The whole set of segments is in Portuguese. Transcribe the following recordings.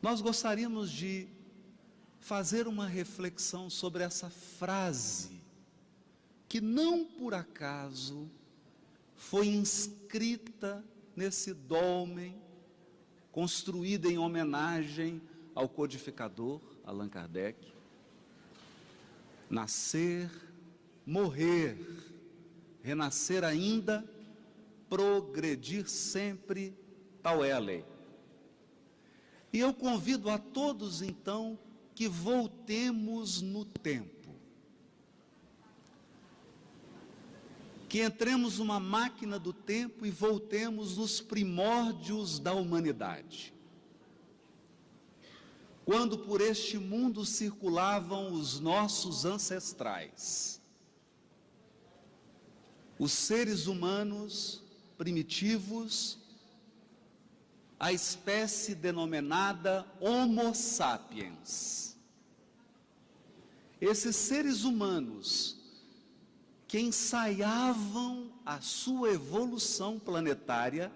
Nós gostaríamos de fazer uma reflexão sobre essa frase, que não por acaso foi inscrita nesse dolmen, construída em homenagem ao codificador Allan Kardec: nascer, morrer, renascer ainda, progredir sempre, tal é a lei. E eu convido a todos então que voltemos no tempo, que entremos numa máquina do tempo e voltemos nos primórdios da humanidade, quando por este mundo circulavam os nossos ancestrais, os seres humanos primitivos, a espécie denominada Homo sapiens. Esses seres humanos que ensaiavam a sua evolução planetária,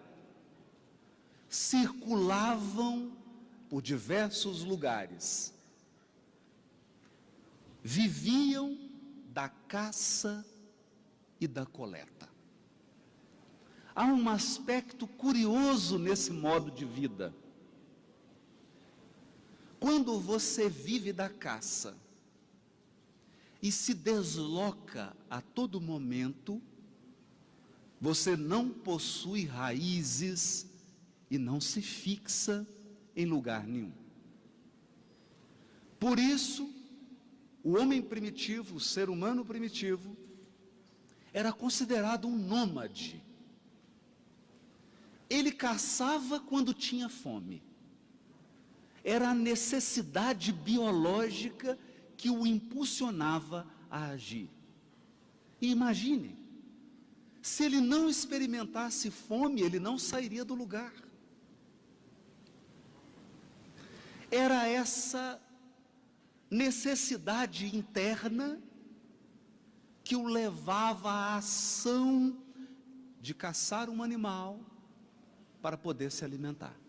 circulavam por diversos lugares, viviam da caça e da coleta. Há um aspecto curioso nesse modo de vida. Quando você vive da caça e se desloca a todo momento, você não possui raízes e não se fixa em lugar nenhum. Por isso, o homem primitivo, o ser humano primitivo, era considerado um nômade. Ele caçava quando tinha fome. Era a necessidade biológica que o impulsionava a agir. E imagine, se ele não experimentasse fome, ele não sairia do lugar. Era essa necessidade interna que o levava à ação de caçar um animal para poder se alimentar,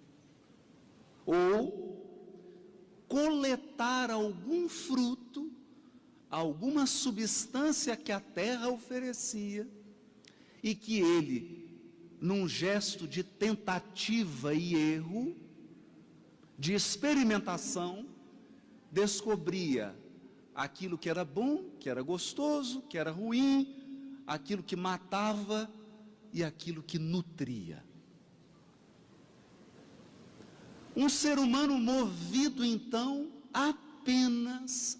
ou coletar algum fruto, alguma substância que a terra oferecia, e que ele, num gesto de tentativa e erro, de experimentação, descobria aquilo que era bom, que era gostoso, que era ruim, aquilo que matava e aquilo que nutria. Um ser humano movido então apenas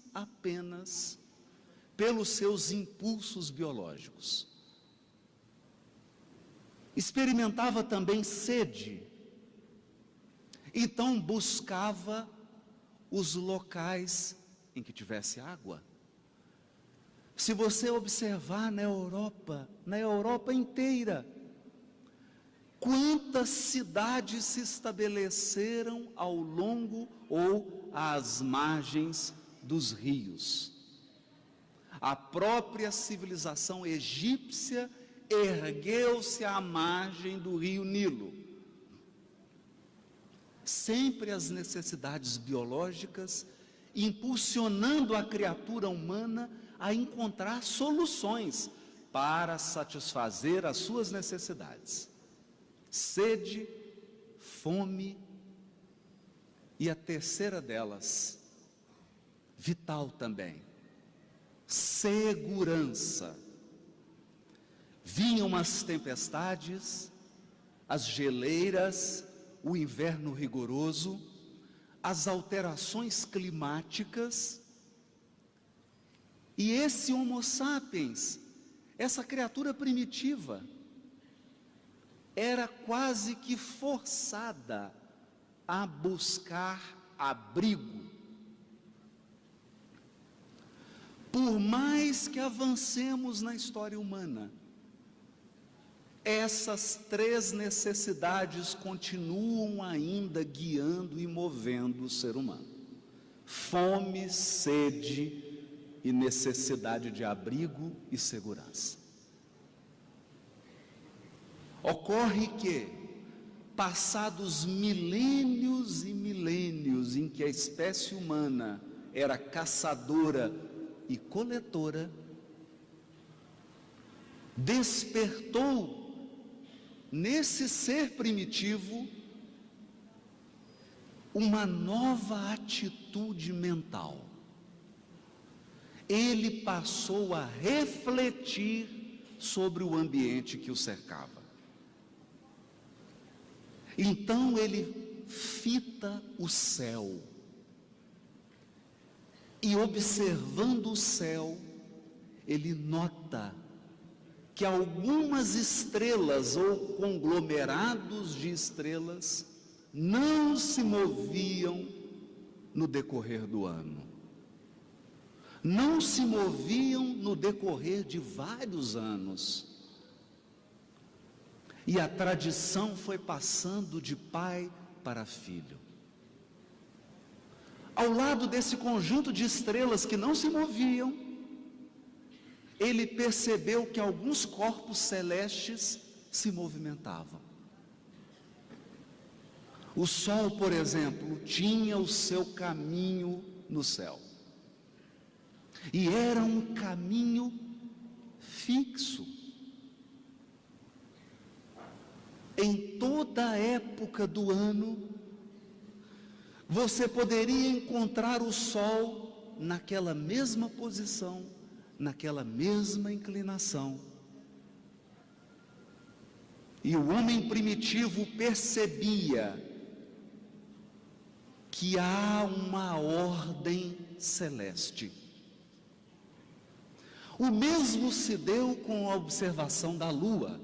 pelos seus impulsos biológicos. Experimentava também sede, então buscava os locais em que tivesse água. Se você observar na Europa inteira, quantas cidades se estabeleceram ao longo ou às margens dos rios. A própria civilização egípcia ergueu-se à margem do rio Nilo. Sempre as necessidades biológicas impulsionando a criatura humana a encontrar soluções para satisfazer as suas necessidades. Sede, fome e a terceira delas, vital também, segurança. Vinham as tempestades, as geleiras, o inverno rigoroso, as alterações climáticas, e esse Homo sapiens, essa criatura primitiva, era quase que forçada a buscar abrigo. Por mais que avancemos na história humana, essas três necessidades continuam ainda guiando e movendo o ser humano: fome, sede e necessidade de abrigo e segurança. Ocorre que, passados milênios e milênios, milênios em que a espécie humana era caçadora e coletora, despertou nesse ser primitivo uma nova atitude mental. Ele passou a refletir sobre o ambiente que o cercava. Então ele fita o céu e, observando o céu, ele nota que algumas estrelas ou conglomerados de estrelas não se moviam no decorrer do ano. Não se moviam no decorrer de vários anos. E a tradição foi passando de pai para filho. Ao lado desse conjunto de estrelas que não se moviam, ele percebeu que alguns corpos celestes se movimentavam. O sol, por exemplo, tinha o seu caminho no céu. E era um caminho fixo. Em toda a época do ano, você poderia encontrar o sol naquela mesma posição, naquela mesma inclinação. E o homem primitivo percebia que há uma ordem celeste. O mesmo se deu com a observação da lua.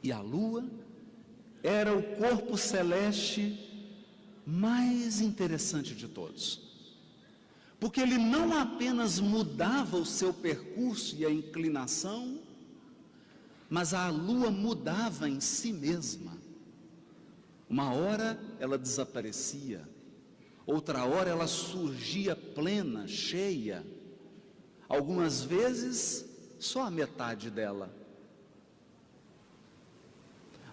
E a lua era o corpo celeste mais interessante de todos. Porque ele não apenas mudava o seu percurso e a inclinação, mas a lua mudava em si mesma. Uma hora ela desaparecia, outra hora ela surgia plena, cheia, algumas vezes só a metade dela.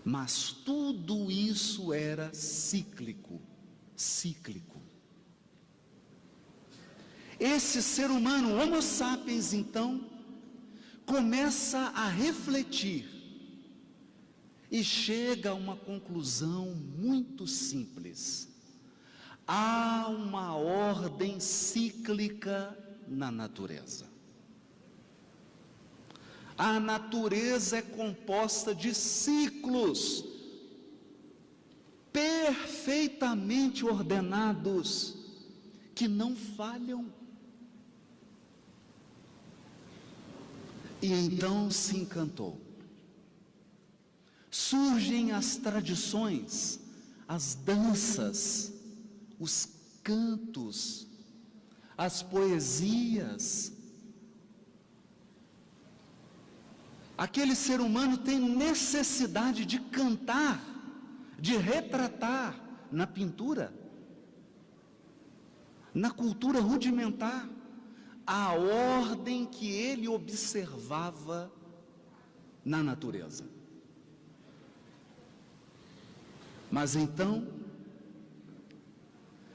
Mas tudo isso era cíclico. Esse ser humano, Homo sapiens, então, começa a refletir e chega a uma conclusão muito simples. Há uma ordem cíclica na natureza. A natureza é composta de ciclos perfeitamente ordenados, que não falham. E então se encantou. Surgem as tradições, as danças, os cantos, as poesias. Aquele ser humano tem necessidade de cantar, de retratar na pintura, na cultura rudimentar, a ordem que ele observava na natureza. Mas então,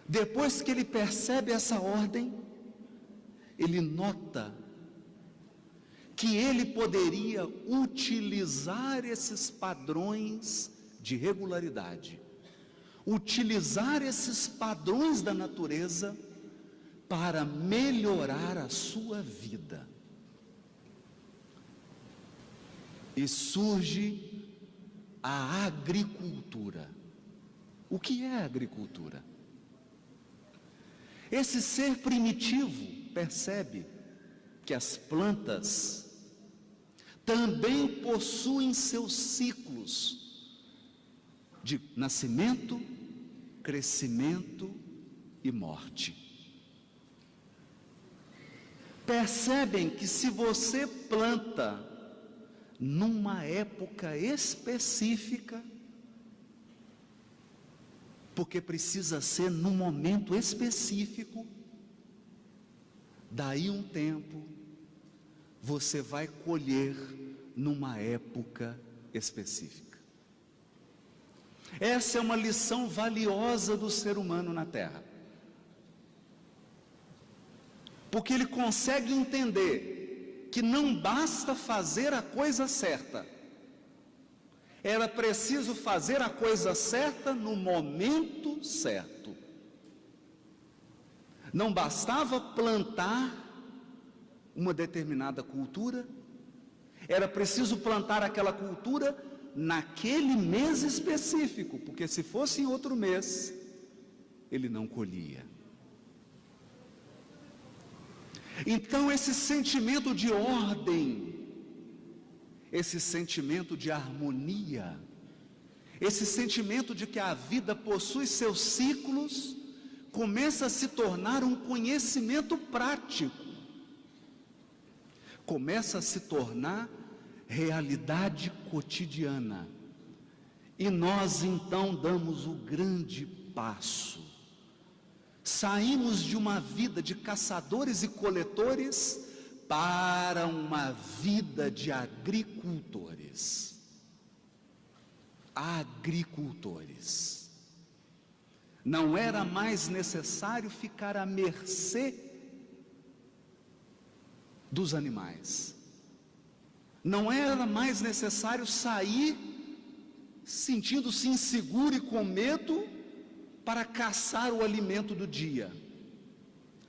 depois que ele percebe essa ordem, ele nota que ele poderia utilizar esses padrões de regularidade, utilizar esses padrões da natureza para melhorar a sua vida. E surge a agricultura. O que é a agricultura? Esse ser primitivo percebe que as plantas também possuem seus ciclos de nascimento, crescimento e morte. Percebem que se você planta numa época específica, porque precisa ser num momento específico, daí um tempo você vai colher numa época específica. Essa é uma lição valiosa do ser humano na Terra. Porque ele consegue entender que não basta fazer a coisa certa. Era preciso fazer a coisa certa no momento certo. Não bastava plantar uma determinada cultura, era preciso plantar aquela cultura naquele mês específico, porque se fosse em outro mês, ele não colhia. Então esse sentimento de ordem, esse sentimento de harmonia, esse sentimento de que a vida possui seus ciclos, começa a se tornar um conhecimento prático, começa a se tornar realidade cotidiana. E nós então damos o grande passo. Saímos de uma vida de caçadores e coletores para uma vida de agricultores. Agricultores. Não era mais necessário ficar à mercê dos animais. Não era mais necessário sair sentindo-se inseguro e com medo para caçar o alimento do dia.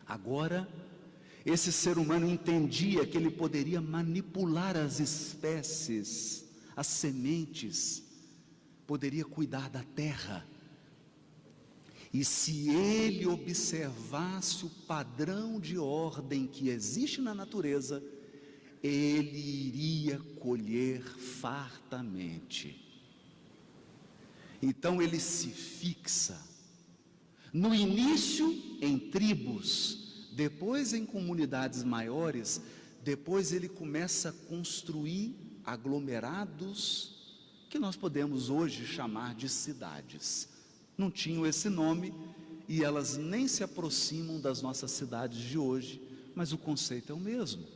Agora, esse ser humano entendia que ele poderia manipular as espécies, as sementes, poderia cuidar da terra. E se ele observasse o padrão de ordem que existe na natureza, ele iria colher fartamente. Então ele se fixa, no início em tribos, depois em comunidades maiores, depois ele começa a construir aglomerados, que nós podemos hoje chamar de cidades. Não tinham esse nome e elas nem se aproximam das nossas cidades de hoje, mas o conceito é o mesmo.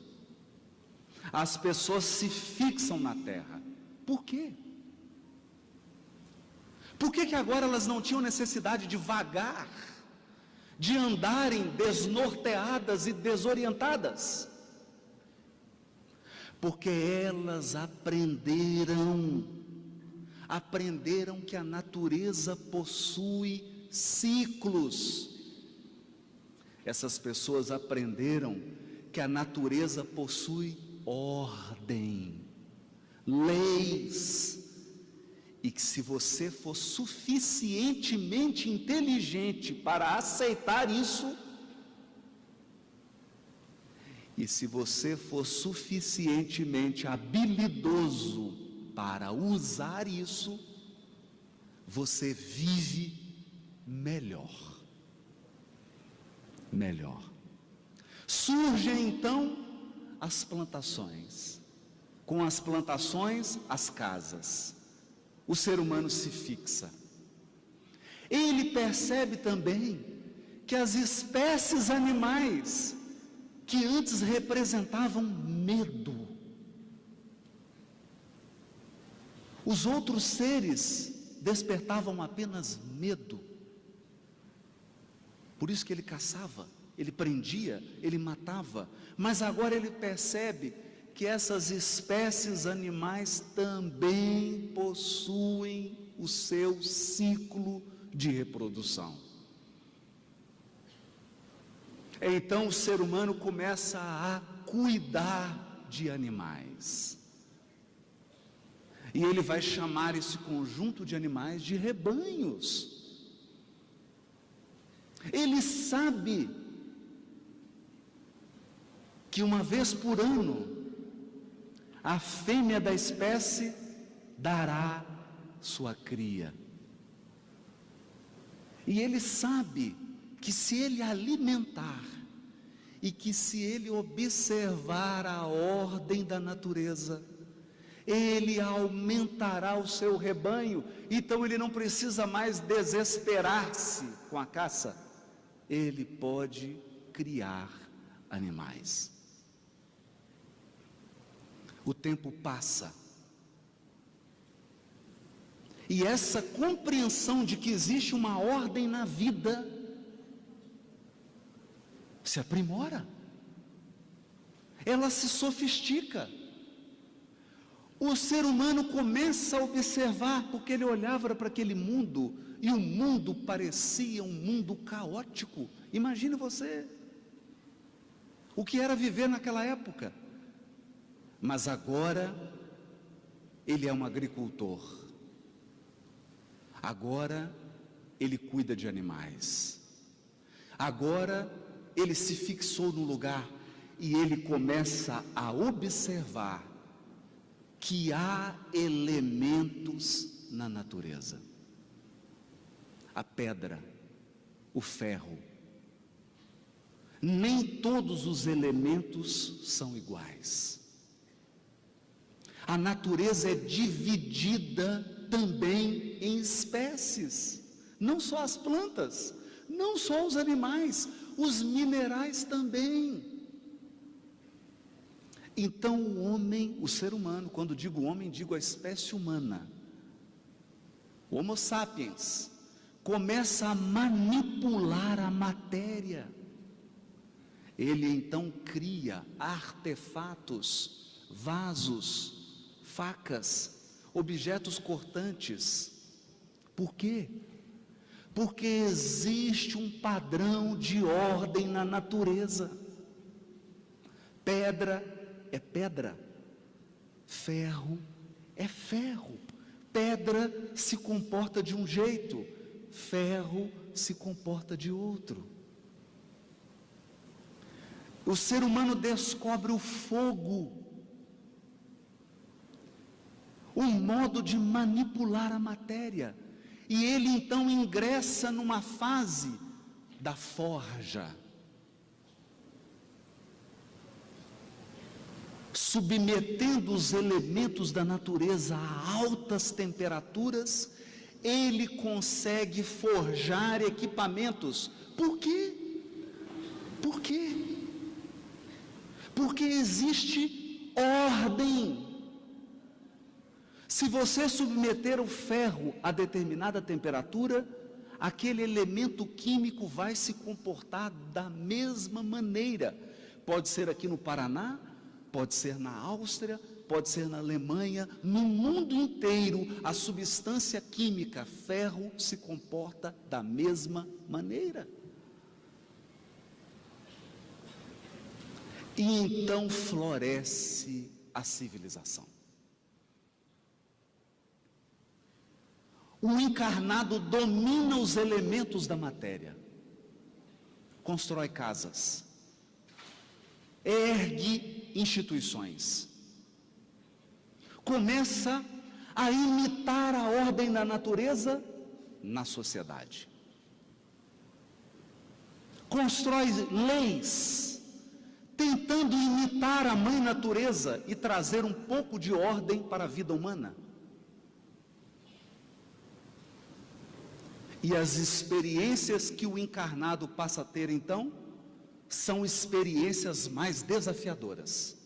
As pessoas se fixam na terra. Por quê? Por que agora elas não tinham necessidade de vagar, de andarem desnorteadas e desorientadas? Porque elas aprenderam que a natureza possui ciclos. Essas pessoas aprenderam que a natureza possui ordem, leis, e que se você for suficientemente inteligente para aceitar isso, e se você for suficientemente habilidoso para usar isso, você vive melhor. Melhor. Surgem então as plantações. Com as plantações, as casas. O ser humano se fixa. Ele percebe também que as espécies animais que antes representavam medo, os outros seres despertavam apenas medo. Por isso que ele caçava, ele prendia, ele matava. Mas agora ele percebe que essas espécies animais também possuem o seu ciclo de reprodução. Então o ser humano começa a cuidar de animais. E ele vai chamar esse conjunto de animais de rebanhos. Ele sabe que uma vez por ano, a fêmea da espécie dará sua cria. E ele sabe que se ele alimentar, e que se ele observar a ordem da natureza, ele aumentará o seu rebanho. Então ele não precisa mais desesperar-se com a caça, ele pode criar animais. O tempo passa E essa compreensão de que existe uma ordem na vida se aprimora, ela se sofistica. O ser humano começa a observar, porque ele olhava para aquele mundo, e o mundo parecia um mundo caótico. Imagine você, o que era viver naquela época. Mas agora, ele é um agricultor. Agora, ele cuida de animais. Agora, ele se fixou no lugar e ele começa a observar que há elementos na natureza. A pedra, o ferro. Nem todos os elementos são iguais. A natureza é dividida também em espécies. Não só as plantas, não só os animais, os minerais também. Então o homem, o ser humano, quando digo homem, digo a espécie humana, o Homo sapiens, começa a manipular a matéria. Ele então cria artefatos, vasos, facas, objetos cortantes. Por quê? Porque existe um padrão de ordem na natureza. Pedra é pedra, ferro é ferro. Pedra se comporta de um jeito, ferro se comporta de outro. O ser humano descobre o fogo, um modo de manipular a matéria, e ele então ingressa numa fase da forja, submetendo os elementos da natureza a altas temperaturas. Ele consegue forjar equipamentos. Por quê? Por quê? Porque existe ordem. Se você submeter o ferro a determinada temperatura, aquele elemento químico vai se comportar da mesma maneira. Pode ser aqui no Paraná, pode ser na Áustria, pode ser na Alemanha, no mundo inteiro, a substância química ferro se comporta da mesma maneira. E então floresce a civilização. O encarnado domina os elementos da matéria, constrói casas, ergue instituições, começa a imitar a ordem da natureza na sociedade, constrói leis, tentando imitar a mãe natureza e trazer um pouco de ordem para a vida humana. E as experiências que o encarnado passa a ter então, são experiências mais desafiadoras.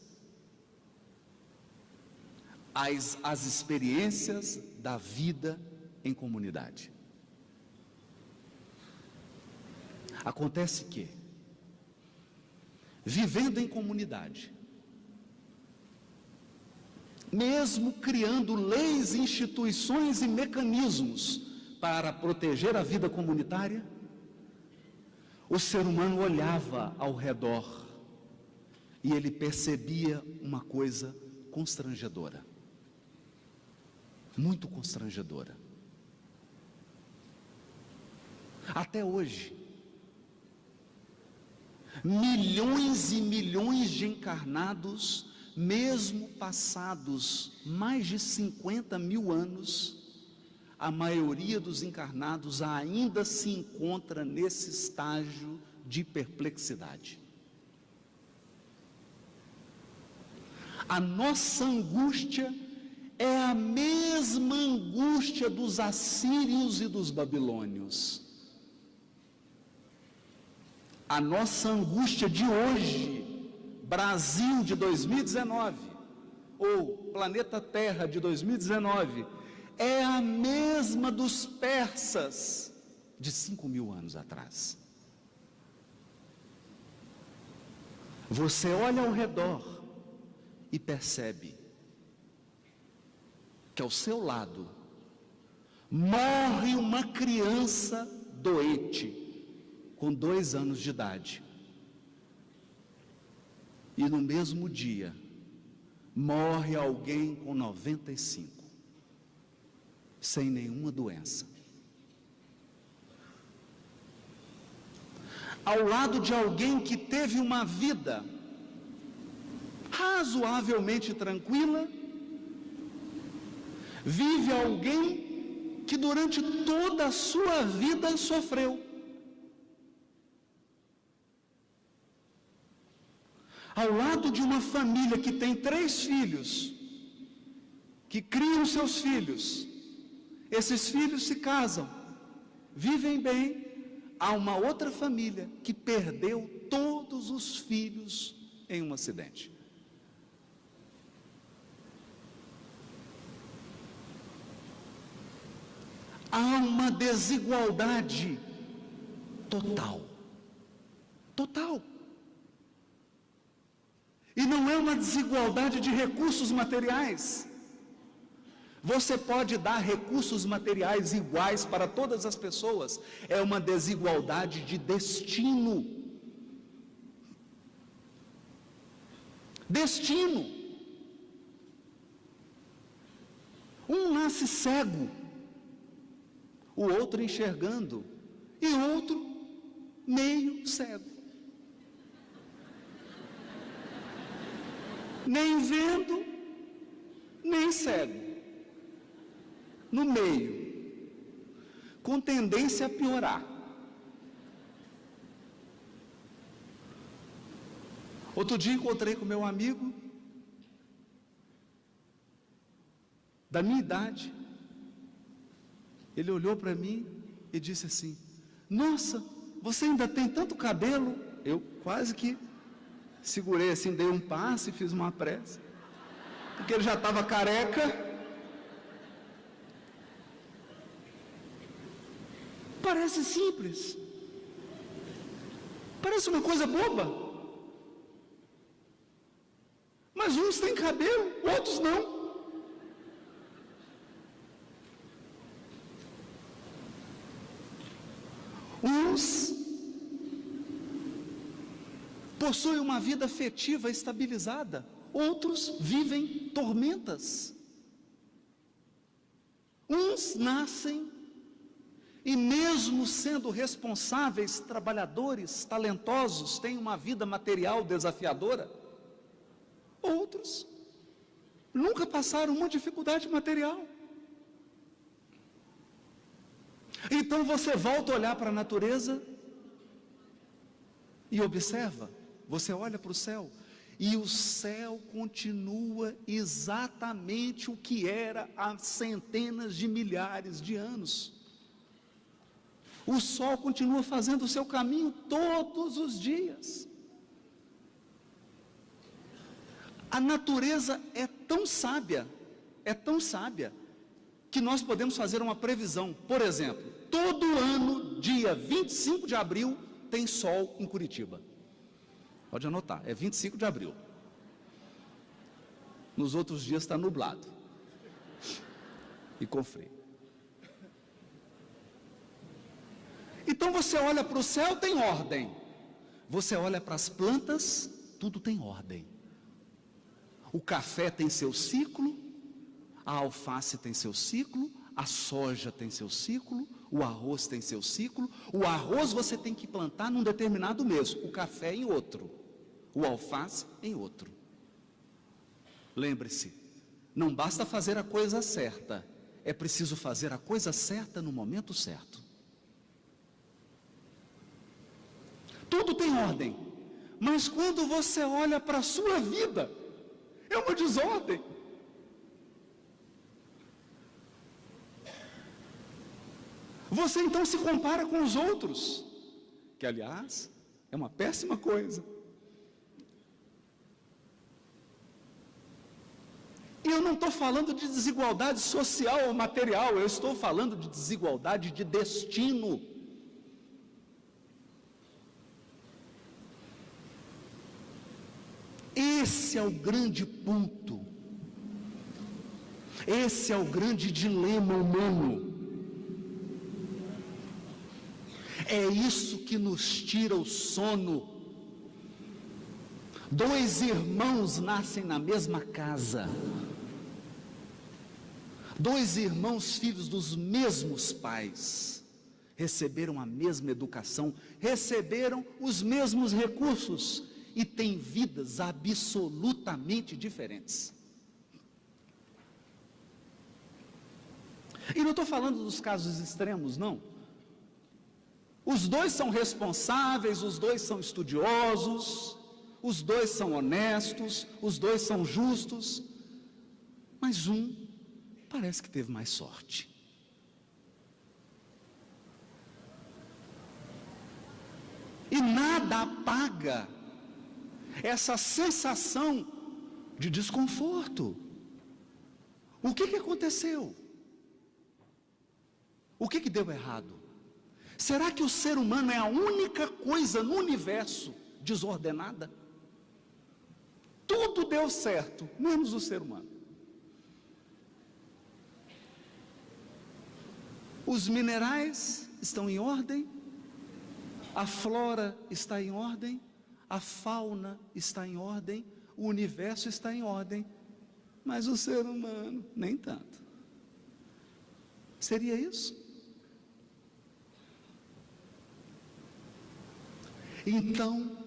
As experiências da vida em comunidade. Acontece que, vivendo em comunidade, mesmo criando leis, instituições e mecanismos para proteger a vida comunitária, o ser humano olhava ao redor e ele percebia uma coisa constrangedora, muito constrangedora. Até hoje, milhões e milhões de encarnados, mesmo passados mais de 50 mil anos, a maioria dos encarnados ainda se encontra nesse estágio de perplexidade. A nossa angústia é a mesma angústia dos assírios e dos babilônios. A nossa angústia de hoje, Brasil de 2019, ou planeta Terra de 2019, é a mesma dos persas de 5.000 anos atrás. Você olha ao redor e percebe que ao seu lado morre uma criança doente, com 2 anos de idade. E no mesmo dia, morre alguém com 95, sem nenhuma doença. Ao lado de alguém que teve uma vida razoavelmente tranquila, vive alguém que durante toda a sua vida sofreu. Ao lado de uma família que tem 3 filhos, que criam seus filhos, esses filhos se casam, vivem bem, há uma outra família que perdeu todos os filhos em um acidente. Há uma desigualdade total. Total. E não é uma desigualdade de recursos materiais. Você pode dar recursos materiais iguais para todas as pessoas. É uma desigualdade de destino. Destino. Um nasce cego, o outro enxergando, e o outro meio cego. Nem vendo, nem cego. No meio, com tendência a piorar. Outro dia encontrei com meu amigo, da minha idade. Ele olhou para mim e disse assim: nossa, você ainda tem tanto cabelo? Eu quase que segurei assim, dei um passo e fiz uma prece, porque ele já estava careca. Parece simples, parece uma coisa boba, mas uns têm cabelo, outros não. Uns possuem uma vida afetiva estabilizada, outros vivem tormentas. Uns nascem e, mesmo sendo responsáveis, trabalhadores, talentosos, têm uma vida material desafiadora. Outros nunca passaram uma dificuldade material. Então você volta a olhar para a natureza e observa, você olha para o céu, e o céu continua exatamente o que era há centenas de milhares de anos. O sol continua fazendo o seu caminho todos os dias. A natureza é tão sábia, que nós podemos fazer uma previsão. Por exemplo, todo ano, dia 25 de abril, tem sol em Curitiba. Pode anotar, é 25 de abril. Nos outros dias está nublado e com frio. Então você olha para o céu, tem ordem. Você olha para as plantas, tudo tem ordem. O café tem seu ciclo, a alface tem seu ciclo, a soja tem seu ciclo, o arroz tem seu ciclo. O arroz você tem que plantar num determinado mês, o café em outro, o alface em outro. Lembre-se, não basta fazer a coisa certa, é preciso fazer a coisa certa no momento certo. Tudo tem ordem, mas quando você olha para a sua vida, é uma desordem. Você então se compara com os outros, que aliás é uma péssima coisa. E eu não estou falando de desigualdade social ou material, eu estou falando de desigualdade de destino. Esse é o grande ponto. Esse é o grande dilema humano. É isso que nos tira o sono. Dois irmãos nascem na mesma casa. Dois irmãos, filhos dos mesmos pais, receberam a mesma educação, receberam os mesmos recursos e têm vidas absolutamente diferentes. E não estou falando dos casos extremos, não. Os dois são responsáveis, os dois são estudiosos, os dois são honestos, os dois são justos, mas um parece que teve mais sorte. E nada apaga essa sensação de desconforto. O que aconteceu? O que deu errado? Será que o ser humano é a única coisa no universo desordenada? Tudo deu certo, menos o ser humano. Os minerais estão em ordem, a flora está em ordem, a fauna está em ordem, o universo está em ordem, mas o ser humano, nem tanto. Seria isso? Então,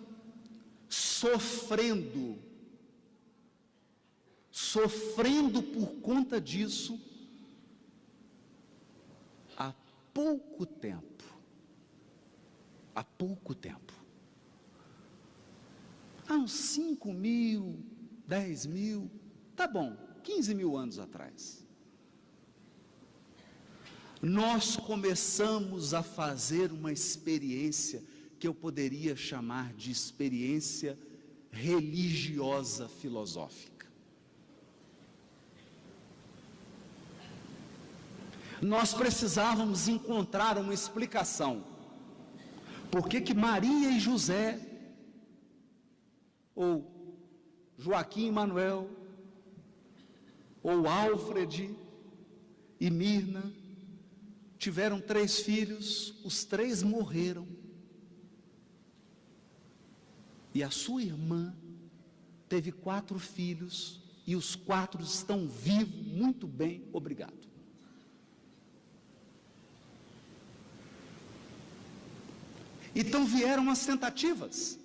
sofrendo por conta disso, há pouco tempo, há uns 5.000, 10.000, tá bom, 15.000 anos atrás, nós começamos a fazer uma experiência que eu poderia chamar de experiência religiosa filosófica. Nós precisávamos encontrar uma explicação. Por que Maria e José, ou Joaquim e Manuel, ou Alfred e Mirna, tiveram 3 filhos, os 3 morreram. E a sua irmã teve 4 filhos, e os 4 estão vivos, muito bem, obrigado. Então vieram as tentativas.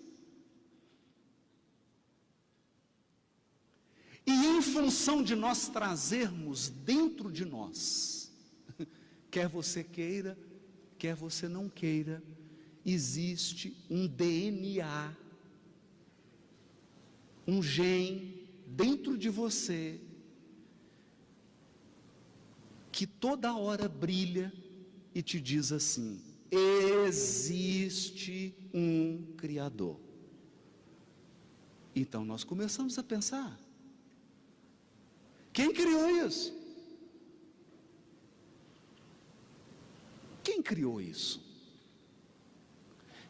E em função de nós trazermos dentro de nós, quer você queira, quer você não queira, existe um DNA, um gene dentro de você, que toda hora brilha e te diz assim: existe um Criador. Então nós começamos a pensar: quem criou isso? Quem criou isso?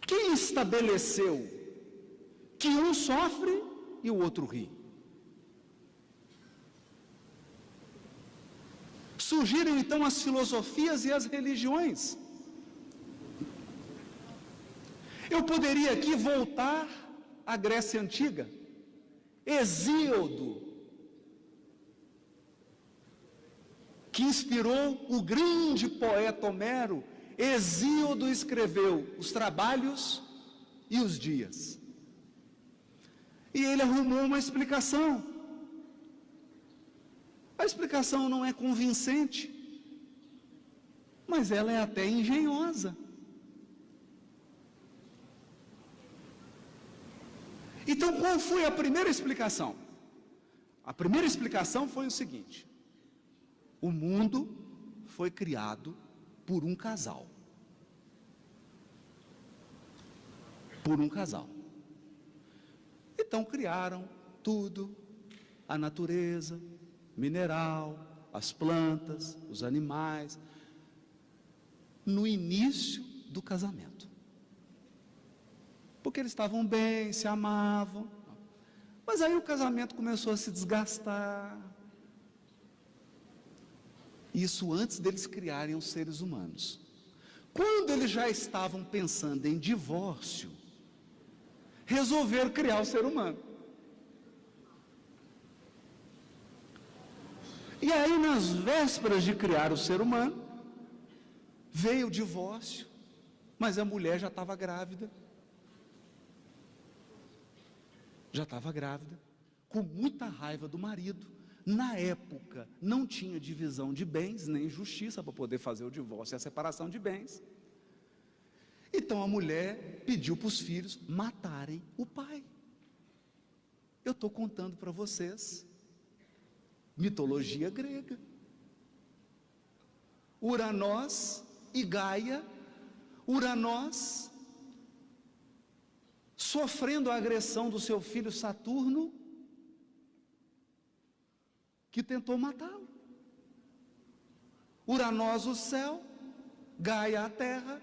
Quem estabeleceu que um sofre e o outro ri? Surgiram então as filosofias e as religiões. Eu poderia aqui voltar à Grécia Antiga. Hesíodo, que inspirou o grande poeta Homero, Hesíodo escreveu os Trabalhos e os Dias. E ele arrumou uma explicação. A explicação não é convincente, mas ela é até engenhosa. Então, qual foi a primeira explicação? A primeira explicação foi o seguinte: o mundo foi criado por um casal. Por um casal. Então criaram tudo, a natureza, mineral, as plantas, os animais, no início do casamento. Porque eles estavam bem, se amavam. Mas aí o casamento começou a se desgastar. Isso antes deles criarem os seres humanos. Quando eles já estavam pensando em divórcio, resolveram criar o ser humano. E aí, nas vésperas de criar o ser humano, veio o divórcio, mas a mulher já estava grávida. Já estava grávida, com muita raiva do marido. Na época, não tinha divisão de bens, nem justiça para poder fazer o divórcio e a separação de bens. Então a mulher pediu para os filhos matarem o pai. Eu estou contando para vocês, mitologia grega. Uranós e Gaia, Uranós sofrendo a agressão do seu filho Saturno, que tentou matá-lo. Uranós o céu, Gaia a terra,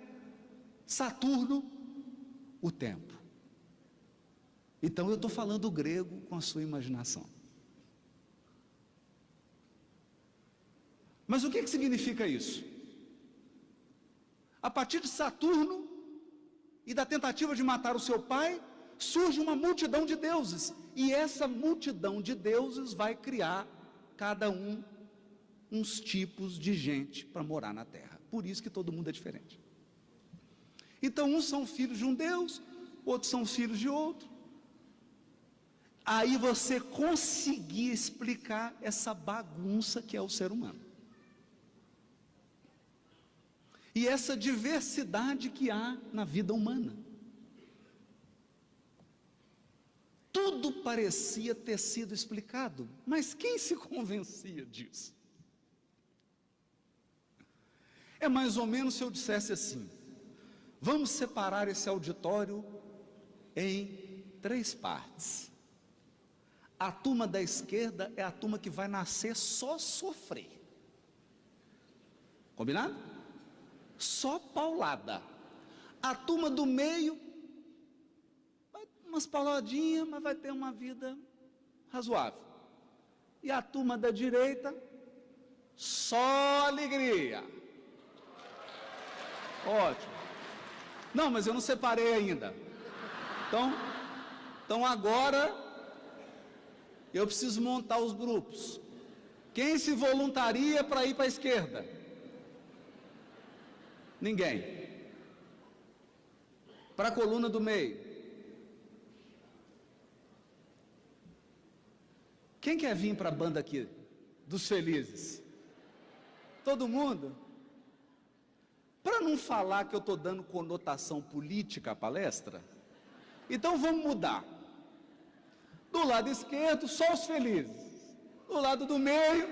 Saturno o tempo. Então eu estou falando grego com a sua imaginação. Mas o que significa isso? A partir de Saturno e da tentativa de matar o seu pai, surge uma multidão de deuses. E essa multidão de deuses vai criar, cada um, uns tipos de gente para morar na terra. Por isso que todo mundo é diferente. Então, uns são filhos de um Deus, outros são filhos de outro. Aí você conseguir explicar essa bagunça que é o ser humano. E essa diversidade que há na vida humana. Tudo parecia ter sido explicado, mas quem se convencia disso? É mais ou menos se eu dissesse assim: vamos separar esse auditório em 3 partes. A turma da esquerda é a turma que vai nascer só sofrer. Combinado? Só paulada. A turma do meio, vai umas pauladinhas, mas vai ter uma vida razoável. E a turma da direita, só alegria. Ótimo. Não, mas eu não separei ainda. Então agora eu preciso montar os grupos. Quem se voluntaria para ir para a esquerda? Ninguém. Para a coluna do meio. Quem quer vir para a banda aqui dos felizes? Todo mundo? Para não falar que eu estou dando conotação política à palestra, então vamos mudar. Do lado esquerdo, só os felizes. Do lado do meio,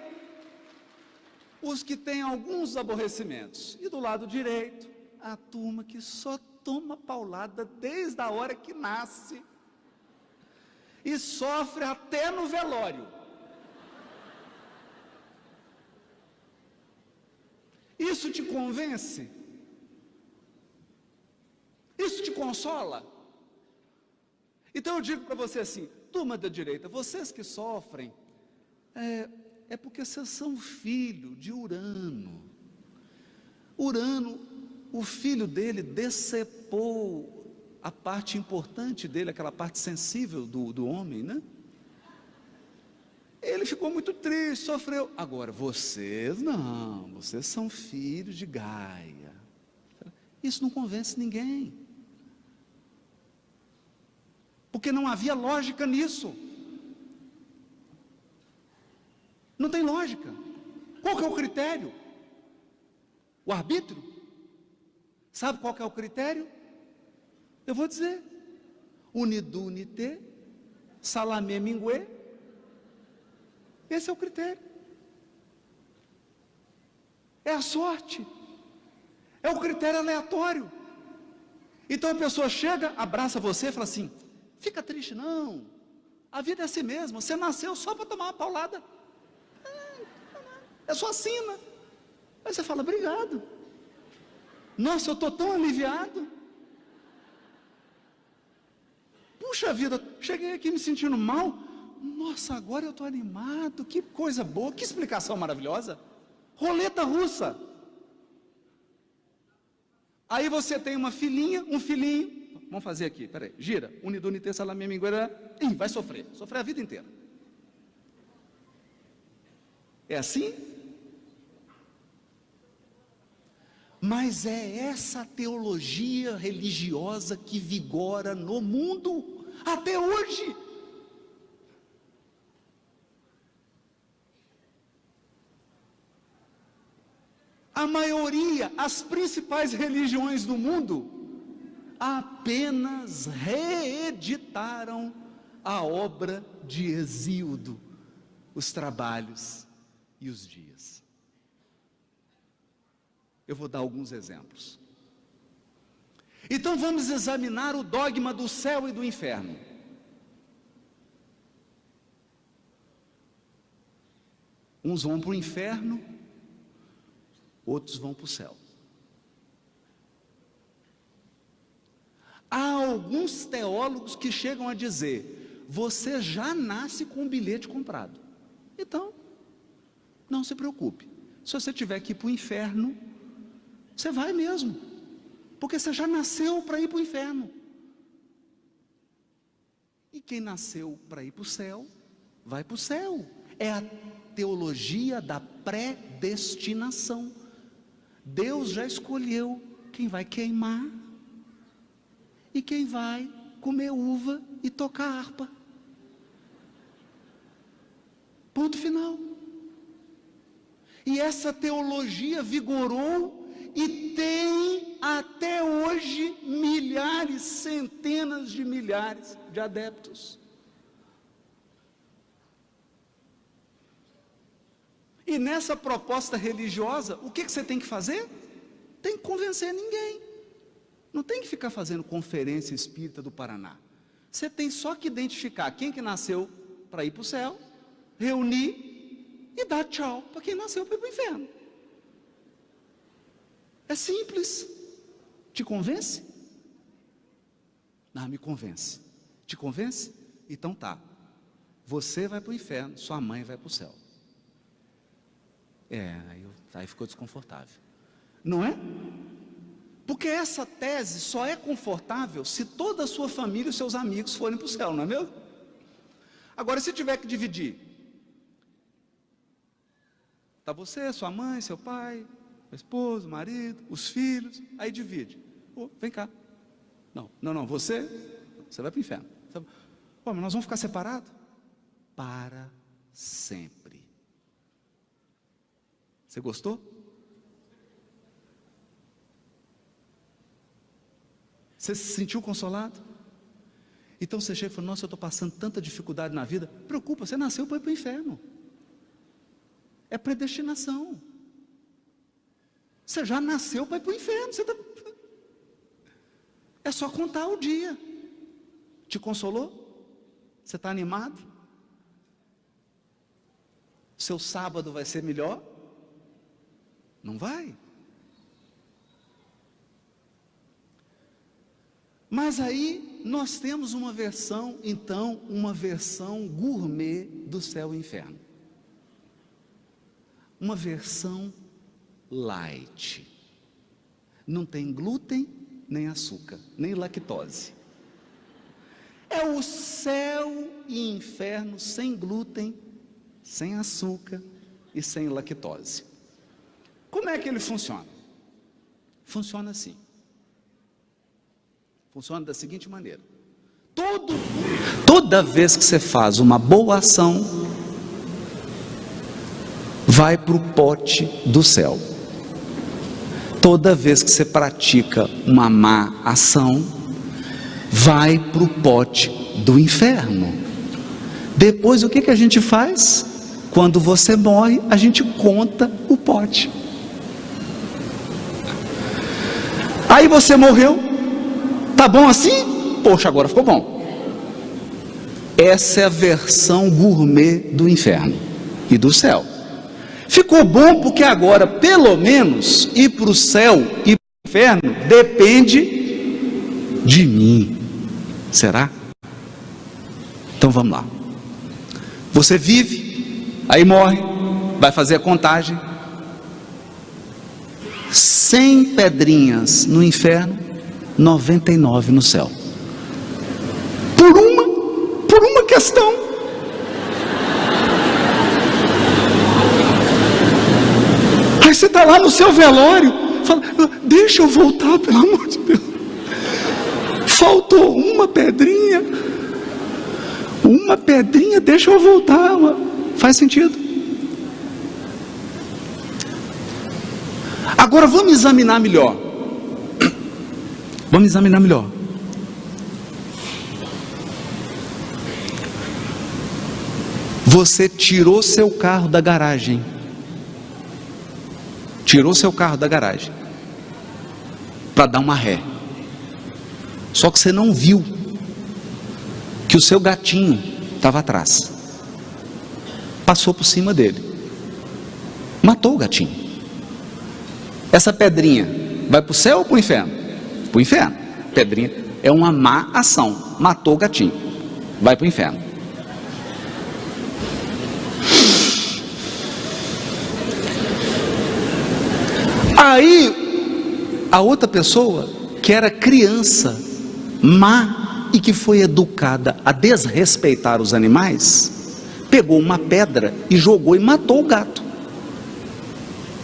os que têm alguns aborrecimentos. E do lado direito, a turma que só toma paulada desde a hora que nasce e sofre até no velório. Isso te convence? Isso te consola? Então eu digo para você assim: turma da direita, vocês que sofrem, é porque vocês são filho de Urano. Urano, o filho dele decepou a parte importante dele, aquela parte sensível do homem, né? Ele ficou muito triste, sofreu. Agora, vocês não, vocês são filhos de Gaia. Isso não convence ninguém. Porque não havia lógica nisso. Não tem lógica. Qual que é o critério? O arbítrio? Sabe qual que é o critério? Eu vou dizer: unidu unité, salamé mingué. Esse é o critério. É a sorte. É o critério aleatório. Então a pessoa chega, abraça você e fala assim: fica triste não, a vida é assim mesmo, você nasceu só para tomar uma paulada. é só assina. Aí você fala, obrigado. Nossa, eu estou tão aliviado. Puxa vida, cheguei aqui me sentindo mal. Nossa, agora eu estou animado. Que coisa boa, que explicação maravilhosa. Roleta russa. Aí você tem uma filhinha, um filhinho. Vamos fazer aqui, peraí, gira. Unidunite salamia mingueira. Ih, vai sofrer a vida inteira. É assim? Mas é essa teologia religiosa que vigora no mundo até hoje. A maioria, as principais religiões do mundo, apenas reeditaram a obra de Hesíodo, os trabalhos e os dias. Eu vou dar alguns exemplos. Então vamos examinar o dogma do céu e do inferno. Uns vão para o inferno, outros vão para o céu. Há alguns teólogos que chegam a dizer, você já nasce com um bilhete comprado. Então, não se preocupe. Se você tiver que ir para o inferno, você vai mesmo. Porque você já nasceu para ir para o inferno. E quem nasceu para ir para o céu, vai para o céu. É a teologia da predestinação. Deus já escolheu quem vai queimar e quem vai comer uva e tocar harpa. Ponto final. E essa teologia vigorou e tem até hoje milhares, centenas de milhares de adeptos. E nessa proposta religiosa, o que você tem que fazer? Tem que convencer ninguém. Não tem que ficar fazendo conferência espírita do Paraná. Você tem só que identificar quem que nasceu para ir para o céu, reunir e dar tchau para quem nasceu para ir para o inferno. É simples. Te convence? Não, me convence. Te convence? Então tá. Você vai para o inferno, sua mãe vai para o céu. Aí ficou desconfortável. Não é? Porque essa tese só é confortável se toda a sua família e os seus amigos forem para o céu, não é mesmo? Agora, se tiver que dividir, está você, sua mãe, seu pai, a esposa, o marido, os filhos, aí divide. Vem cá. Não, você vai para o inferno. Mas nós vamos ficar separados? Para sempre. Você gostou? Você se sentiu consolado? Então você chega e fala, nossa, eu estou passando tanta dificuldade na vida. Preocupa, você nasceu para ir para o inferno. É predestinação. Você já nasceu para ir para o inferno. É só contar o dia. Te consolou? Você está animado? Seu sábado vai ser melhor? Não vai? Mas aí nós temos uma versão, então, uma versão gourmet do céu e inferno. Uma versão light. Não tem glúten, nem açúcar, nem lactose. É o céu e inferno sem glúten, sem açúcar e sem lactose. Como é que ele funciona? Funciona assim. Funciona da seguinte maneira. Toda vez que você faz uma boa ação, vai para o pote do céu. Toda vez que você pratica uma má ação, vai para o pote do inferno. Depois o que a gente faz? Quando você morre, a gente conta o pote. Aí você morreu, tá bom assim? Poxa, agora ficou bom. Essa é a versão gourmet do inferno e do céu. Ficou bom porque agora, pelo menos, ir para o céu e para o inferno depende de mim. Será? Então vamos lá. Você vive, aí morre, vai fazer a contagem. 100 pedrinhas no inferno, 99 no céu. Por uma questão. Aí você está lá no seu velório, fala, deixa eu voltar, pelo amor de Deus. Faltou uma pedrinha, deixa eu voltar. Faz sentido? Agora vamos examinar melhor. Vamos examinar melhor. Você tirou seu carro da garagem. Tirou seu carro da garagem para dar uma ré. Só que você não viu que o seu gatinho estava atrás. Passou por cima dele. Matou o gatinho. Essa pedrinha vai para o céu ou para o inferno? Para o inferno. Pedrinha é uma má ação. Matou o gatinho. Vai para o inferno. Aí, a outra pessoa, que era criança, má e que foi educada a desrespeitar os animais, pegou uma pedra e jogou e matou o gato.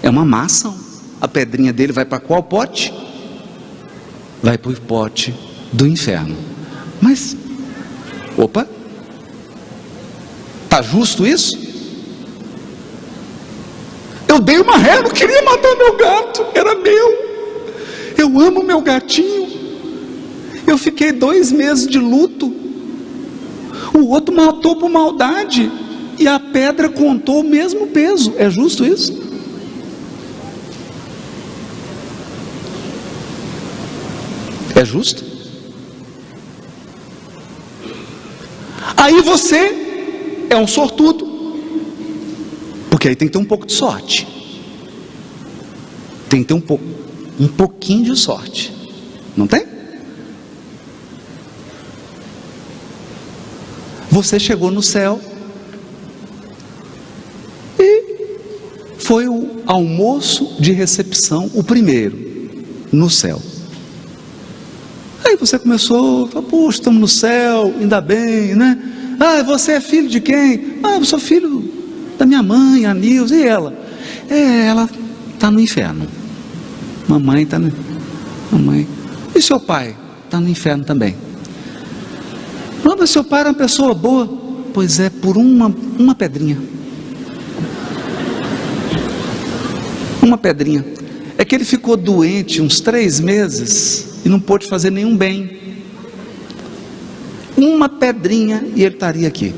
É uma má ação. A pedrinha dele vai para qual pote? Vai para o pote do inferno. Mas, opa, tá justo isso? Eu dei uma ré, não queria matar meu gato, era meu. Eu amo meu gatinho. Eu fiquei 2 meses de luto. O outro matou por maldade e a pedra contou o mesmo peso. É justo isso? É justo? Aí você é um sortudo, porque aí tem que ter um pouco de sorte. Tem que ter um pouquinho de sorte. Não tem? Você chegou no céu e foi o almoço de recepção, o primeiro no céu. Aí você começou, falou, puxa, estamos no céu, ainda bem, né? Ah, você é filho de quem? Ah, eu sou filho da minha mãe, a Nilza. E ela? Ela está no inferno. Mamãe está no... Mamãe. E seu pai? Está no inferno também. Não, mas seu pai era uma pessoa boa. Pois é, por uma pedrinha. Uma pedrinha. É que ele ficou doente uns 3 meses e não pôde fazer nenhum bem. Uma pedrinha e ele estaria aqui.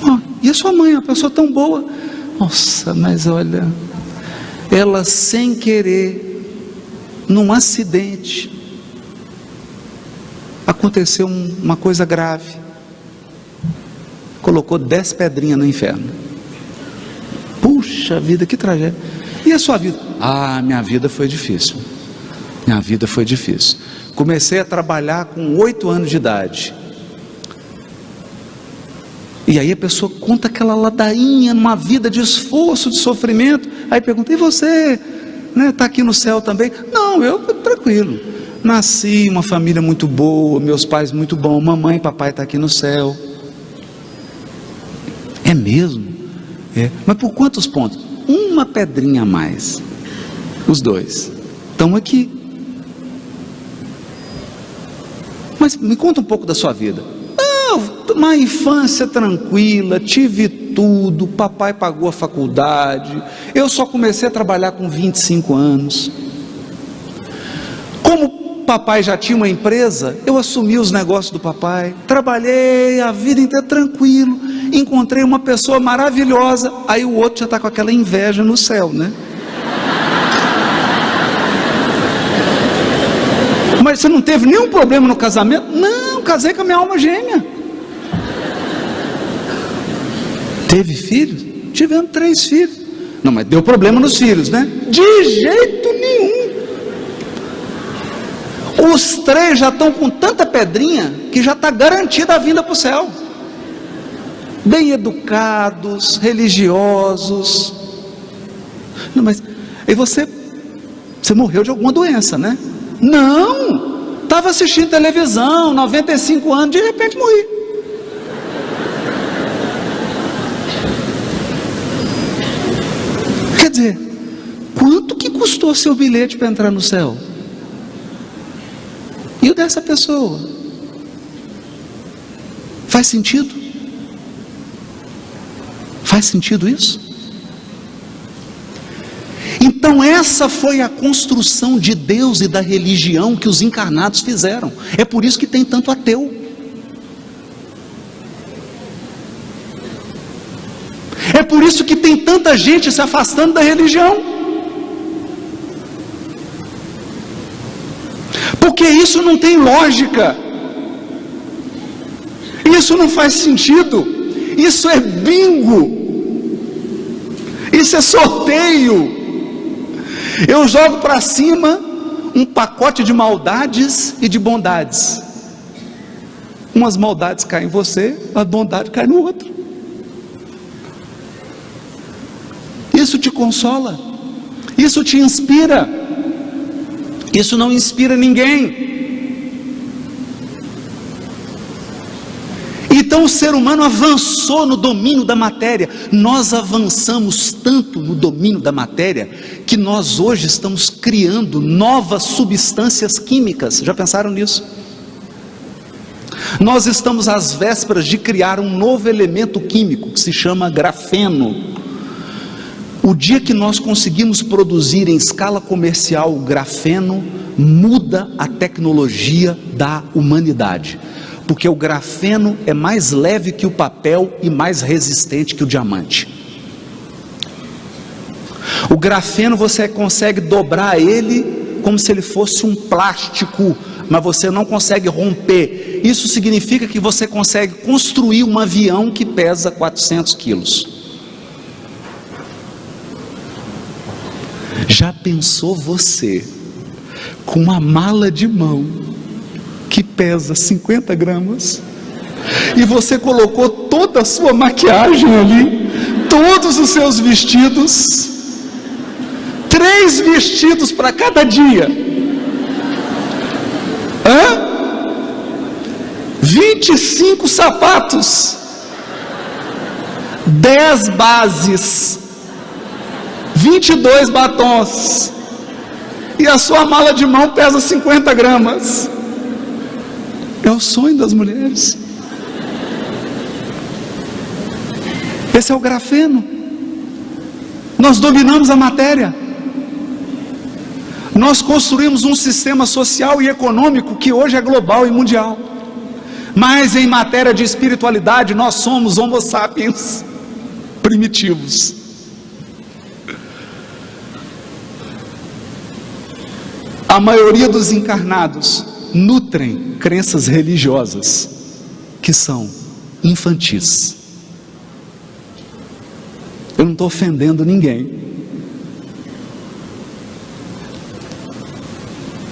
Oh, e a sua mãe, uma pessoa tão boa. Nossa, mas olha, ela sem querer, num acidente, aconteceu uma coisa grave. Colocou 10 pedrinhas no inferno. Puxa vida, que tragédia. E a sua vida? Ah, minha vida foi difícil. Minha vida foi difícil. Comecei a trabalhar com 8 anos de idade. E aí a pessoa conta aquela ladainha, numa vida de esforço, de sofrimento. Aí pergunta, e você? Está aqui no céu também? Não, eu tranquilo. Nasci em uma família muito boa, meus pais muito bons, mamãe e papai estão aqui no céu. É mesmo? É. Mas por quantos pontos? Uma pedrinha a mais. Os 2 estão aqui. Mas me conta um pouco da sua vida. Uma infância tranquila, tive tudo, papai pagou a faculdade, eu só comecei a trabalhar com 25 anos. Como papai já tinha uma empresa, eu assumi os negócios do papai, trabalhei a vida inteira tranquilo, encontrei uma pessoa maravilhosa, aí o outro já está com aquela inveja no céu, né? Mas você não teve nenhum problema no casamento? Não, casei com a minha alma gêmea. Teve filhos? Tivemos 3 filhos. Não, mas deu problema nos filhos, né? De jeito nenhum. Os 3 já estão com tanta pedrinha que já está garantida a vinda para o céu. Bem educados, religiosos. Não, mas aí você morreu de alguma doença, né? Não, estava assistindo televisão, 95 anos, de repente morri. Quer dizer, quanto que custou seu bilhete para entrar no céu? E o dessa pessoa? Faz sentido? Faz sentido isso? Então essa foi a construção de Deus e da religião que os encarnados fizeram. É por isso que tem tanto ateu. É por isso que tem tanta gente se afastando da religião. Porque isso não tem lógica. Isso não faz sentido. Isso é bingo. Isso é sorteio. Eu jogo para cima um pacote de maldades e de bondades. Umas maldades caem em você, a bondade cai no outro. Isso te consola, isso te inspira, isso não inspira ninguém. Então o ser humano avançou no domínio da matéria. Nós avançamos tanto no domínio da matéria que nós hoje estamos criando novas substâncias químicas. Já pensaram nisso? Nós estamos às vésperas de criar um novo elemento químico que se chama grafeno. O dia que nós conseguimos produzir em escala comercial o grafeno, muda a tecnologia da humanidade. Porque o grafeno é mais leve que o papel e mais resistente que o diamante. O grafeno você consegue dobrar ele como se ele fosse um plástico, mas você não consegue romper. Isso significa que você consegue construir um avião que pesa 400 quilos. Já pensou você com uma mala de mão que pesa 50 gramas e você colocou toda a sua maquiagem ali, todos os seus vestidos, 3 vestidos para cada dia, 25 sapatos, 10 bases, 22 batons, e a sua mala de mão pesa 50 gramas. É o sonho das mulheres. Esse é o grafeno. Nós dominamos a matéria. Nós construímos um sistema social e econômico que hoje é global e mundial. Mas em matéria de espiritualidade nós somos homo sapiens primitivos. A maioria dos encarnados nutrem crenças religiosas que são infantis. Eu não estou ofendendo ninguém.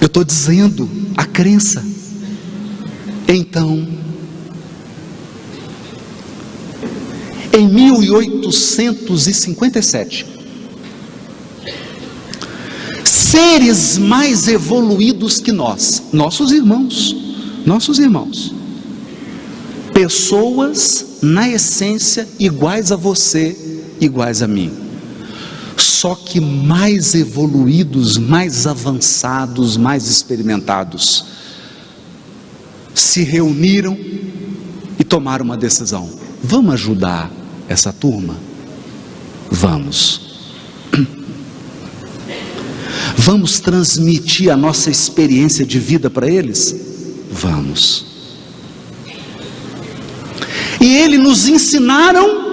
Eu estou dizendo a crença. Então, em 1857, seres mais evoluídos que nós, nossos irmãos, pessoas na essência iguais a você, iguais a mim, só que mais evoluídos, mais avançados, mais experimentados, se reuniram e tomaram uma decisão: vamos ajudar essa turma? Vamos. Vamos transmitir a nossa experiência de vida para eles? Vamos. E eles nos ensinaram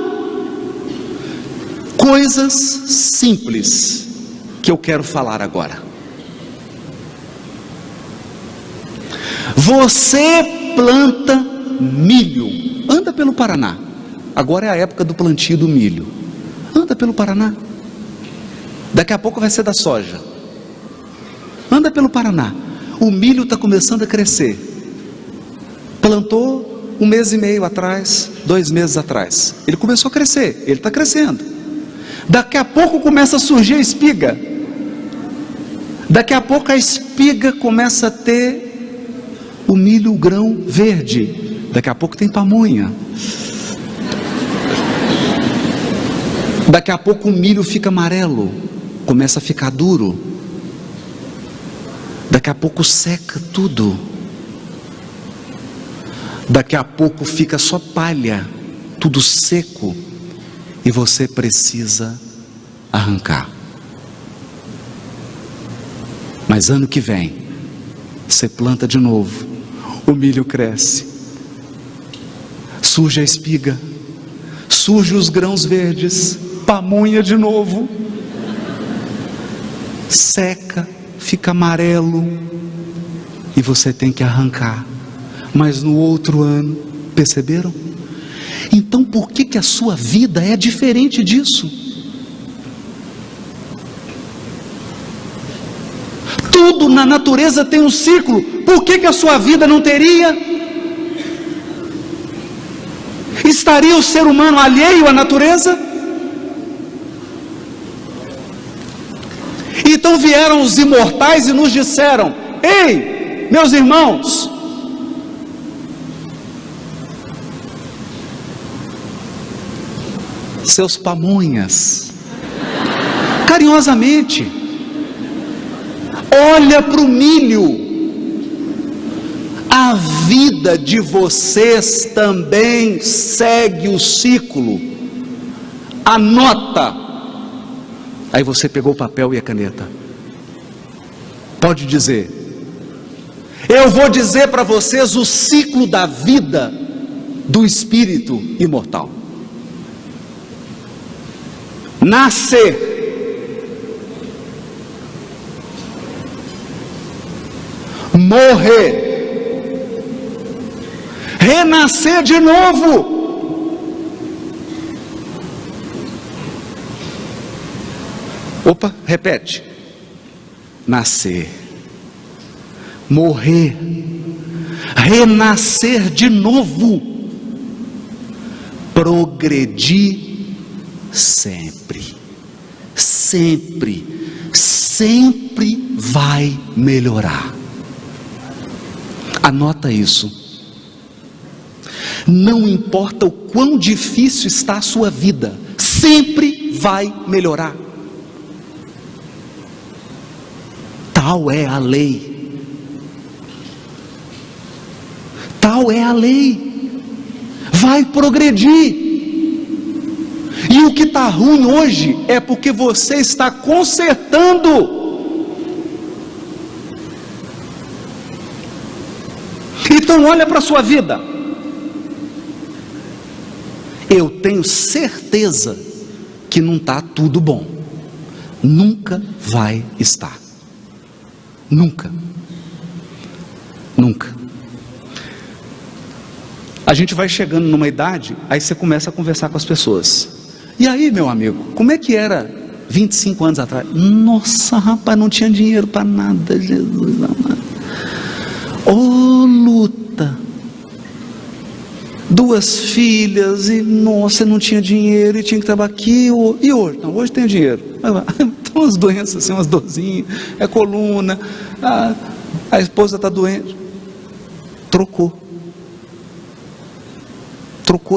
coisas simples que eu quero falar agora. Você planta milho, anda pelo Paraná, agora é a época do plantio do milho. pelo Paraná. Daqui a pouco vai ser da soja. Anda pelo Paraná. O milho está começando a crescer. Plantou 1 mês e meio atrás, 2 meses atrás. Ele começou a crescer, ele está crescendo. Daqui a pouco começa a surgir a espiga. Daqui a pouco a espiga começa a ter o milho, o grão verde. Daqui a pouco tem pamonha. Daqui a pouco o milho fica amarelo, começa a ficar duro. Daqui a pouco seca tudo. Daqui a pouco fica só palha, tudo seco, e você precisa arrancar. Mas ano que vem, você planta de novo, o milho cresce, surge a espiga, surge os grãos verdes, pamonha de novo, seca, fica amarelo, e você tem que arrancar. Mas no outro ano, perceberam? Então por que a sua vida é diferente disso? Tudo na natureza tem um ciclo. Por que a sua vida não teria? Estaria o ser humano alheio à natureza? Então vieram os imortais e nos disseram: ei, meus irmãos, seus pamonhas, carinhosamente, olha para o milho. A vida de vocês também segue o ciclo. Anota. Aí você pegou o papel e a caneta. Pode dizer. Eu vou dizer para vocês o ciclo da vida do espírito imortal. Nascer, morrer, renascer de novo. Opa, repete. Nascer, morrer, renascer de novo, progredir sempre, sempre, sempre vai melhorar. Anota isso. Não importa o quão difícil está a sua vida, sempre vai melhorar. Tal é a lei. Tal é a lei. Vai progredir. E o que está ruim hoje é porque você está consertando. Então olha para a sua vida. Eu tenho certeza que não está tudo bom. Nunca vai estar. Nunca. Nunca. A gente vai chegando numa idade, aí você começa a conversar com as pessoas. E aí, meu amigo, como é que era 25 anos atrás? Nossa, rapaz, não tinha dinheiro para nada, Jesus amado. Ô luta. 2 filhas e nossa, não tinha dinheiro e tinha que trabalhar aqui. E hoje? Não, hoje tem dinheiro. Tem umas doenças assim, umas dorzinhas, é coluna, a esposa está doente. Trocou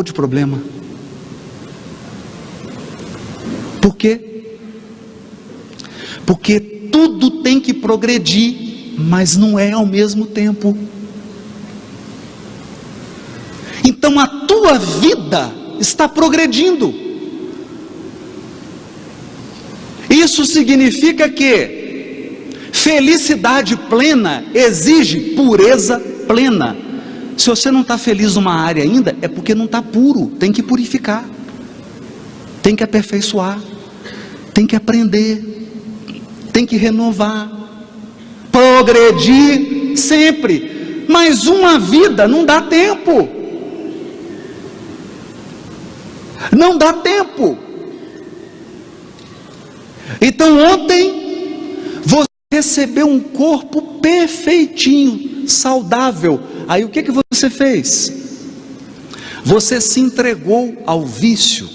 de problema. Por quê? Porque tudo tem que progredir, mas não é ao mesmo tempo. Então a tua vida está progredindo. Isso significa que felicidade plena exige pureza plena. Se você não está feliz numa área ainda, é porque não está puro. Tem que purificar, tem que aperfeiçoar, tem que aprender, tem que renovar, progredir sempre. Mas uma vida não dá tempo. Não dá tempo. Então ontem você recebeu um corpo perfeitinho, saudável. Aí o que você fez? Você se entregou ao vício,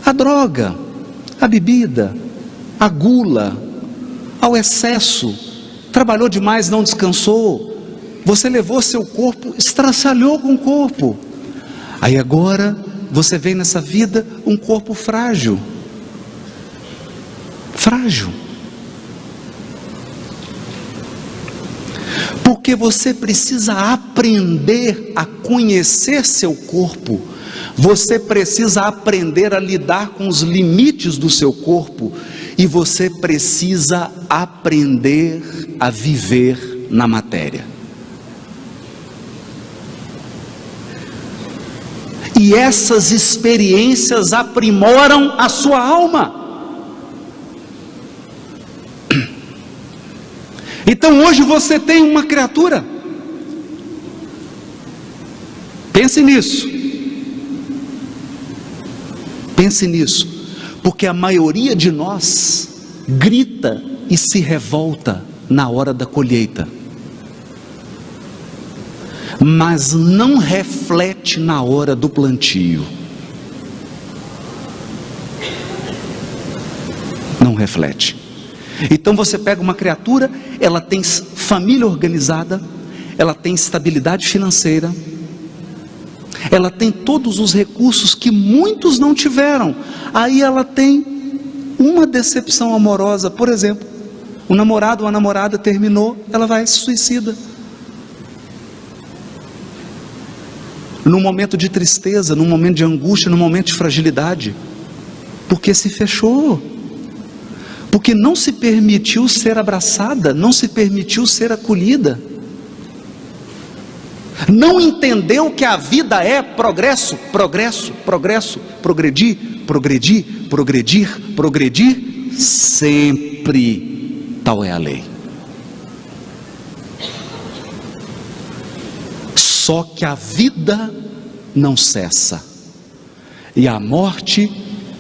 à droga, à bebida, à gula, ao excesso. Trabalhou demais, não descansou. Você levou seu corpo, estraçalhou com o corpo. Aí agora você vem nessa vida um corpo frágil. Frágil. Porque você precisa aprender a conhecer seu corpo. Você precisa aprender a lidar com os limites do seu corpo. E você precisa aprender a viver na matéria. E essas experiências aprimoram a sua alma. Então hoje você tem uma criatura. Pense nisso. Pense nisso. Porque a maioria de nós grita e se revolta na hora da colheita, mas não reflete na hora do plantio. Não reflete. Então você pega uma criatura, ela tem família organizada, ela tem estabilidade financeira, ela tem todos os recursos que muitos não tiveram. Aí ela tem uma decepção amorosa, por exemplo, o namorado ou a namorada terminou, ela vai se suicida. Num momento de tristeza, num momento de angústia, num momento de fragilidade, porque se fechou, porque não se permitiu ser abraçada, não se permitiu ser acolhida, não entendeu que a vida é progresso, progresso, progresso, progredir, progredir, progredir, progredir, sempre, tal é a lei. Só que a vida não cessa, e a morte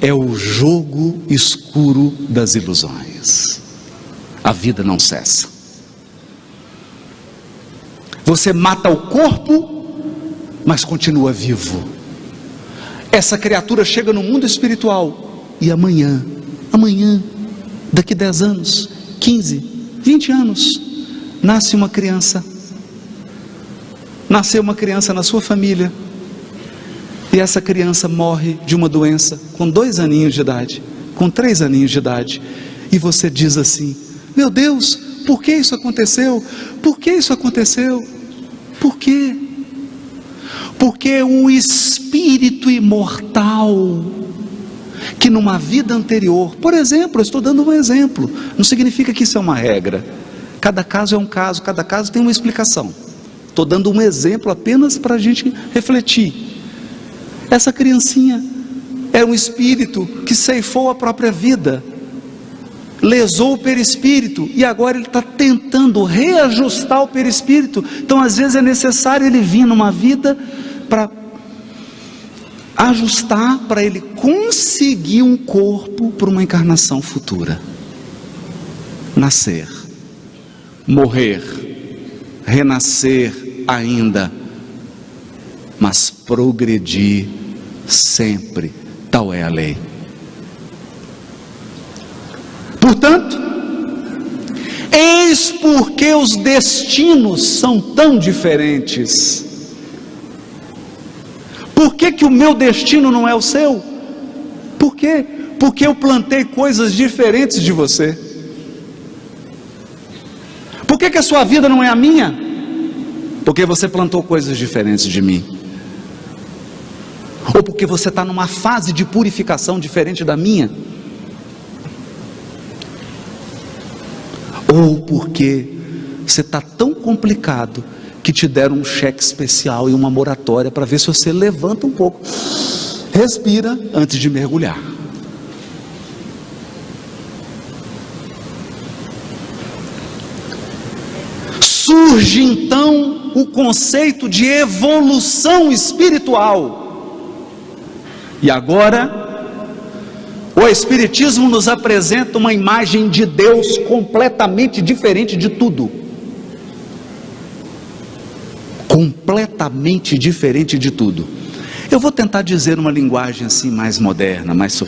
é o jogo escuro das ilusões. A vida não cessa. Você mata o corpo, mas continua vivo. Essa criatura chega no mundo espiritual, e amanhã, daqui 10 anos, 15, 20 anos, nasce uma criança. Nasceu uma criança na sua família, e essa criança morre de uma doença com 2 aninhos de idade, com 3 aninhos de idade, e você diz assim: meu Deus, por que isso aconteceu? Por que isso aconteceu? Por quê? Porque o espírito imortal, que numa vida anterior, por exemplo, eu estou dando um exemplo, não significa que isso é uma regra, cada caso é um caso, cada caso tem uma explicação, estou dando um exemplo apenas para a gente refletir. Essa criancinha era um espírito que ceifou a própria vida, lesou o perispírito, e agora ele está tentando reajustar o perispírito. Então às vezes é necessário ele vir numa vida para ajustar, para ele conseguir um corpo para uma encarnação futura, nascer, morrer, renascer ainda, mas progredir sempre, tal é a lei. Portanto, eis porque os destinos são tão diferentes. Por que que o meu destino não é o seu? Por quê? Porque eu plantei coisas diferentes de você. Por que que a sua vida não é a minha? Porque você plantou coisas diferentes de mim. Ou porque você está numa fase de purificação diferente da minha. Ou porque você está tão complicado que te deram um cheque especial e uma moratória para ver se você levanta um pouco, respira antes de mergulhar. Surge então o conceito de evolução espiritual. E agora Espiritismo nos apresenta uma imagem de Deus completamente diferente de tudo. Completamente diferente de tudo. Eu vou tentar dizer uma linguagem assim mais moderna, mais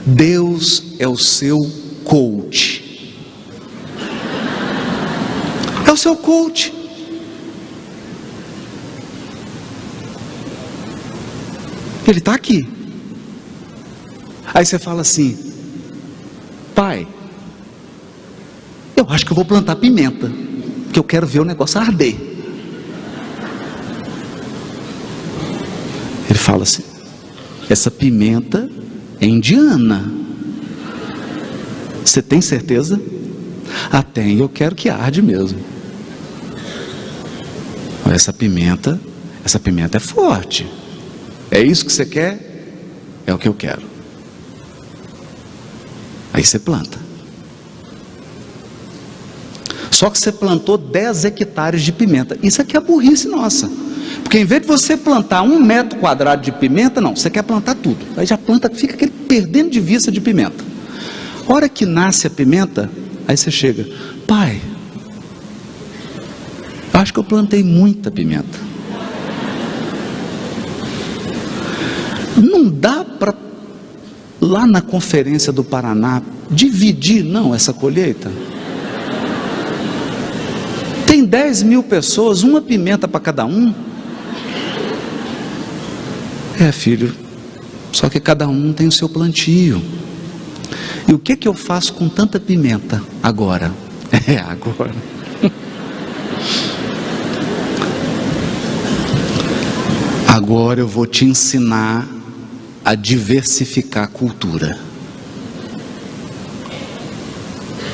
Deus é o seu coach. É o seu coach. Ele está aqui. Aí você fala assim: pai, eu acho que eu vou plantar pimenta, porque eu quero ver o negócio arder. Ele fala assim: essa pimenta é indiana. Você tem certeza? Ah, tem, eu quero que arde mesmo. Essa pimenta é forte. É isso que você quer? É o que eu quero. Aí você planta. Só que você plantou 10 hectares de pimenta. Isso aqui é burrice nossa. Porque em vez de você plantar 1 metro quadrado de pimenta, não, você quer plantar tudo. Aí já planta, fica aquele perdendo de vista de pimenta. A hora que nasce a pimenta, aí você chega: pai, acho que eu plantei muita pimenta. Não dá para, lá na Conferência do Paraná, dividir não essa colheita? Tem 10 mil pessoas, 1 pimenta para cada um. É, filho, só que cada um tem o seu plantio. E o que eu faço com tanta pimenta agora? Agora. Agora eu vou te ensinar a diversificar a cultura.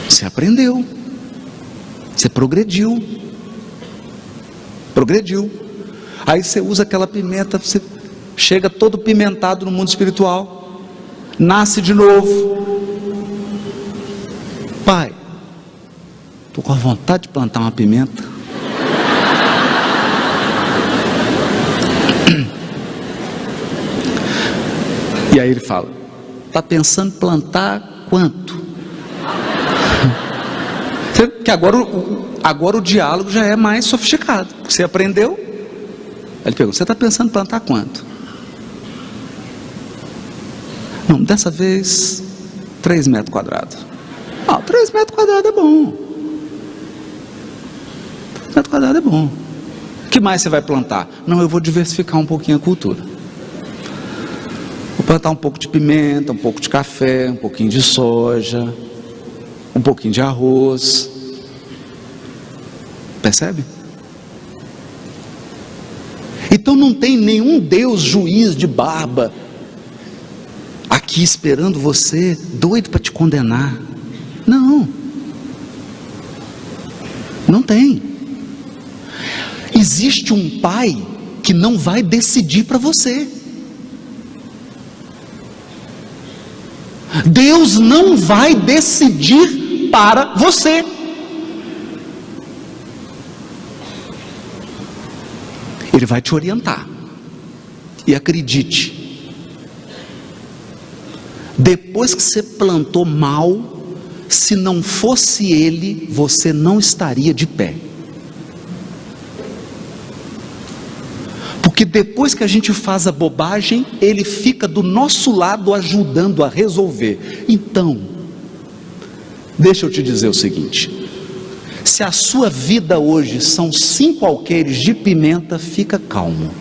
Você aprendeu. Você progrediu. Aí você usa aquela pimenta, você chega todo pimentado no mundo espiritual, nasce de novo. Pai, estou com vontade de plantar uma pimenta. E aí ele fala: está pensando em plantar quanto? Que agora o diálogo já é mais sofisticado. Você aprendeu? Aí ele pergunta: você está pensando em plantar quanto? Não, dessa vez 3 metros quadrados. 3 metros quadrados é bom. 3 metros quadrados é bom. O que mais você vai plantar? Não, eu vou diversificar um pouquinho a cultura. Vou plantar um pouco de pimenta, um pouco de café, um pouquinho de soja, um pouquinho de arroz. Percebe? Então não tem nenhum Deus juiz de barba aqui esperando você, doido para te condenar. Não tem. Existe um pai que não vai decidir para você. Deus não vai decidir para você. Ele vai te orientar. E acredite, depois que você plantou mal, se não fosse Ele, você não estaria de pé. Porque depois que a gente faz a bobagem, Ele fica do nosso lado ajudando a resolver. Então, deixa eu te dizer o seguinte: se a sua vida hoje são 5 alqueires de pimenta, fica calmo.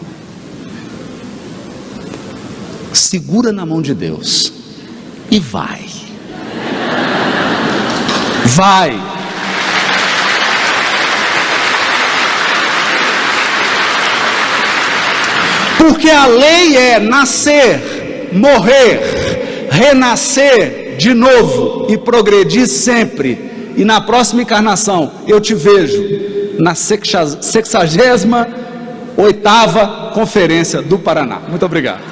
Segura na mão de Deus e vai. Porque a lei é nascer, morrer, renascer de novo e progredir sempre. E na próxima encarnação eu te vejo na 68ª Conferência do Paraná. Muito obrigado.